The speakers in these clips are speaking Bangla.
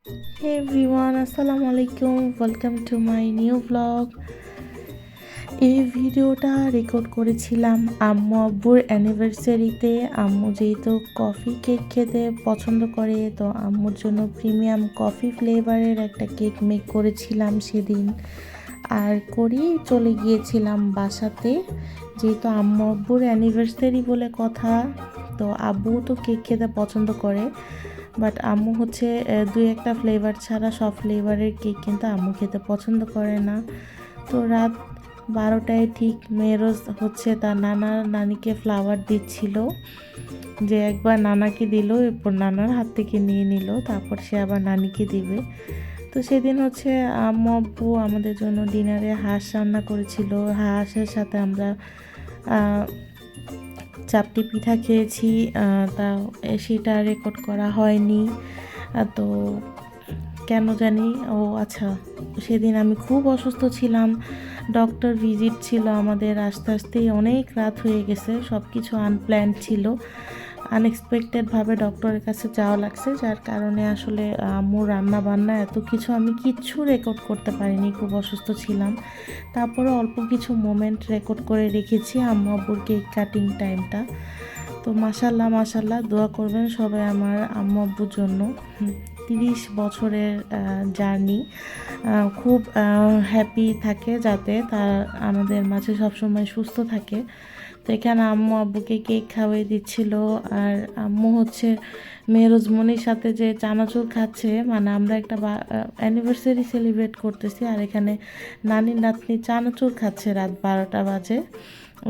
Hey everyone, Assalamu alaikum. Welcome to my new vlog. এই ভিডিওটা রেকর্ড করেছিলাম আম্মু আব্বুর অ্যানিভার্সারিতে। আম্মু যেহেতু কফি কেক খেতে পছন্দ করে, তো আম্মুর জন্য প্রিমিয়াম কফি ফ্লেভারের একটা কেক মেক করেছিলাম সেদিন। আর করেই চলে গিয়েছিলাম বাসাতে, যেহেতু আম্মু আব্বুর অ্যানিভার্সারি বলে কথা। তো আব্বু তো কেক খেতে পছন্দ করে, বাট আম্মু হচ্ছে দুই একটা ফ্লেভার ছাড়া সব ফ্লেভারের কেক কিন্তু আম্মু খেতে পছন্দ করে না। তো রাত 12টায় ঠিক মেহরোজ হচ্ছে তার নানিকে ফ্লাওয়ার দিচ্ছিল, যে একবার নানাকে দিল, এরপর নানার হাত থেকে নিয়ে নিল, তারপর সে আবার নানিকে দিবে। তো সেদিন হচ্ছে আম্মু আব্বু আমাদের জন্য ডিনারে হাঁস রান্না করেছিল। হাঁসের সাথে আমরা চাপটি পিঠা খেয়েছি। তা সেটা রেকর্ড করা হয়নি। তো কেন জানি, আচ্ছা, সেদিন আমি খুব অসুস্থ ছিলাম, ডক্টর ভিজিট ছিল আমাদের, আস্তে আস্তেই অনেক রাত হয়ে গেছে, সব কিছু আনপ্ল্যান্ড ছিল, আনএক্সপেক্টেডভাবে ডক্টরের কাছে যাওয়া লাগছে, যার কারণে আসলে আম্মুর রান্না বান্না এত কিছু আমি কিচ্ছু রেকর্ড করতে পারিনি, খুব অসুস্থ ছিলাম। তারপরে অল্প কিছু মোমেন্ট রেকর্ড করে রেখেছি আম্মু আব্বুর কেক কাটিং টাইমটা। তো মাশাল্লাহ মাশাল্লাহ, দোয়া করবেন সবাই আমার আম্মু আব্বুর জন্য। 30 বছরের জার্নি, খুব হ্যাপি থাকে, যাতে তার আমাদের মাঝে সবসময় সুস্থ থাকে। তো এখানে আম্মু আব্বুকে কেক খাওয়াই দিচ্ছিল, আর আম্মু হচ্ছে মেহরুজমনির সাথে যে চানাচুর খাচ্ছে, মানে আমরা একটা অ্যানিভার্সারি সেলিব্রেট করতেছি, আর এখানে নানি নাতনি চানাচুর খাচ্ছে রাত 12টা বাজে,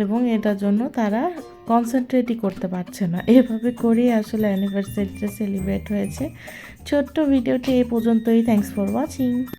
এবং এটার জন্য তারা কনসেন্ট্রেটই করতে পারছে না। এভাবে করেই আসলে অ্যানিভার্সারিটা সেলিব্রেট হয়েছে। ছোট্ট ভিডিওটি এই পর্যন্তই। Thanks for watching.